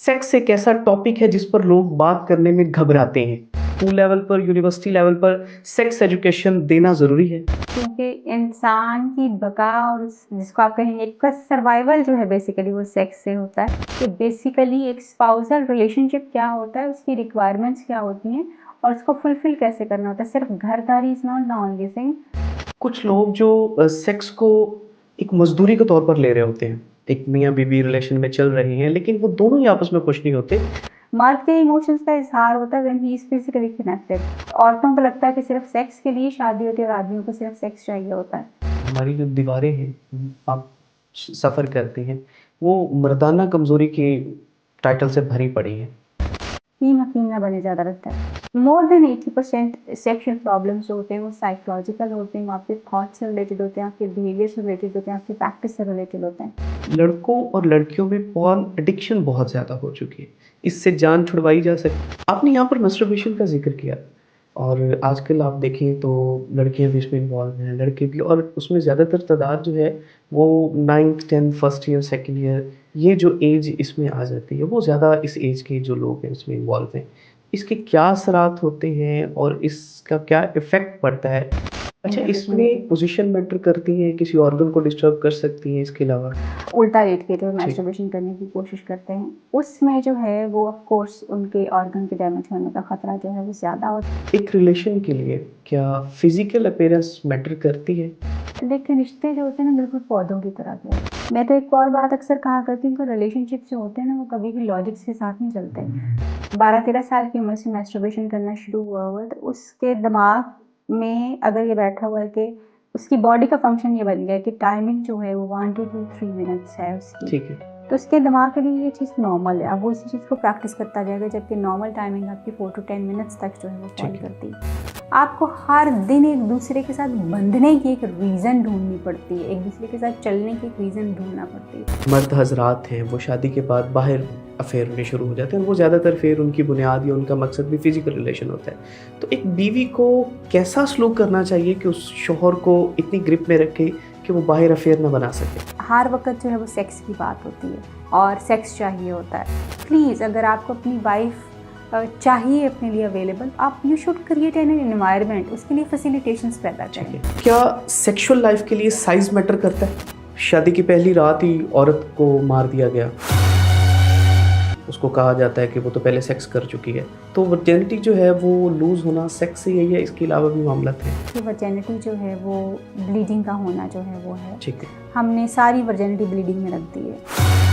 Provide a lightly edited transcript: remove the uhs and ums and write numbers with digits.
Sex एक ऐसा topic है जिस पर लोग बात करने में घबराते हैं। स्कूल लेवल पर, यूनिवर्सिटी लेवल पर सेक्स एजुकेशन देना ज़रूरी है। क्योंकि इंसान की बका और जिसको आप कहेंगे का सर्वाइवल जो है बेसिकली वो सेक्स से होता है। कि बेसिकली एक स्पाउसल रिलेशनशिप क्या होता है, उसकी रिक्वायरमेंट्स क्या होती हैं और उसको फुलफिल कैसे करना होता है। सिर्फ घरदारी is not the only thing. कुछ लोग जो सेक्स को एक मजदूरी के तौर पर ले रहे होते हैं, एक मियाँ बीवी रिलेशन में चल रहे हैं, लेकिन वो दोनों ही आपस में खुश नहीं होते। मर्द के इमोशंस का इजहार होता है when he is physically connected. औरतों को लगता है कि सिर्फ सेक्स के लिए शादी होती है और आदमियों को सिर्फ सेक्स चाहिए होता है। हमारी जो दीवारें हैं, आप सफ़र करते हैं, वो मर्दाना कमज़ोरी की टाइटल से भरी पड़ी हैं। टीम हकीम ना बने ज़्यादा रहता है। मोर देन 80% सेक्शुअल प्रॉब्लम्स जो होते हैं वो साइकोलॉजिकल होते हैं, आपके थॉट से रिलेटेड होते हैं, आपके बिहेवियर से रिलेटेड होते हैं, आपकी प्रैक्टिस से रिलेटेड होते हैं। लड़कों और लड़कियों में पॉर्न एडिक्शन बहुत ज़्यादा हो चुकी है। इससे जान छुड़वाई जा सकती। आपने यहाँ पर मस्टरबेशन का ज़िक्र किया और आजकल आप देखें तो लड़कियाँ भी इसमें इन्वॉल्व हैं, लड़के भी, और उसमें ज़्यादातर तादाद जो है वो 9th 10th first year second year, ये जो एज इसमें आ जाती है, वो ज़्यादा इस एज के जो लोग हैं इसमें इन्वॉल्व हैं। इसके क्या असरात होते हैं और इसका क्या इफ़ेक्ट पड़ता है? अच्छा, इसमें पोज़ीशन मैटर करती है, किसी ऑर्गन को डिस्टर्ब कर सकती हैं इसके अलावा? उल्टा लेट के जो जी। मैस्टरबेशन करने की कोशिश करते हैं उसमें जो है वो ऑफ कोर्स उनके ऑर्गन के डैमेज होने का खतरा जो है वो ज़्यादा होता है। एक रिलेशन के लिए क्या फिजिकल अपीयरेंस मैटर करती है? लेकिन रिश्ते जो होते हैं ना बिल्कुल पौधों की तरह के होते हैं। मैं तो एक और बात अक्सर कहा करती हूँ कि रिलेशनशिप जो होते हैं ना वो कभी भी लॉजिक के साथ नहीं चलते। 12-13 साल की उम्र से मैस्टरबेशन करना शुरू हुआ हुआ तो उसके दिमाग में अगर ये बैठा हुआ है कि उसकी बॉडी का फंक्शन ये बन गया है कि टाइमिंग जो है वो 1 to 3 मिनट्स है उसकी। ठीक है। तो उसके दिमाग के लिए ये चीज़ नॉर्मल है। अब वो इसी चीज़ को प्रैक्टिस करता जाएगा, जबकि नॉर्मल टाइमिंग आपकी 4 to 10 मिनट्स तक जो है वो फॉल ठीक है। करती है। आपको हर दिन एक दूसरे के साथ बंधने की एक रीज़न ढूंढनी पड़ती है, एक दूसरे के साथ चलने की एक रीज़न ढूंढना पड़ती है। मर्द हज़रात हैं, वो शादी के बाद बाहर अफ़ेयर में शुरू हो जाते हैं और वो ज़्यादातर फिर उनकी बुनियाद या उनका मकसद भी फ़िज़िकल रिलेशन होता है। तो एक बीवी को कैसा सलूक करना चाहिए कि उस शौहर को इतनी ग्रिप में रखे कि वो बाहर अफ़ेयर ना बना सके? हर वक्त जो है वो सेक्स की बात होती है और सेक्स चाहिए होता है। प्लीज़ अगर आपको अपनी वाइफ चाहिए अपने लिए अवेलेबल, आप you should create an environment, उसके लिए फैसिलिटेशंस पैदा करें। क्या सेक्सुअल लाइफ के लिए साइज़ मैटर करता है? शादी की पहली रात ही औरत को मार दिया गया, उसको कहा जाता है कि वो तो पहले सेक्स कर चुकी है, तो वर्जिनिटी जो है वो लूज़ होना सेक्स से यही है, इसके अलावा भी मामला थे? कि वर्जिनिटी जो है वो ब्लीडिंग का होना जो है वो है। ठीक है। हमने सारी वर्जिनिटी ब्लीडिंग में रख दी है।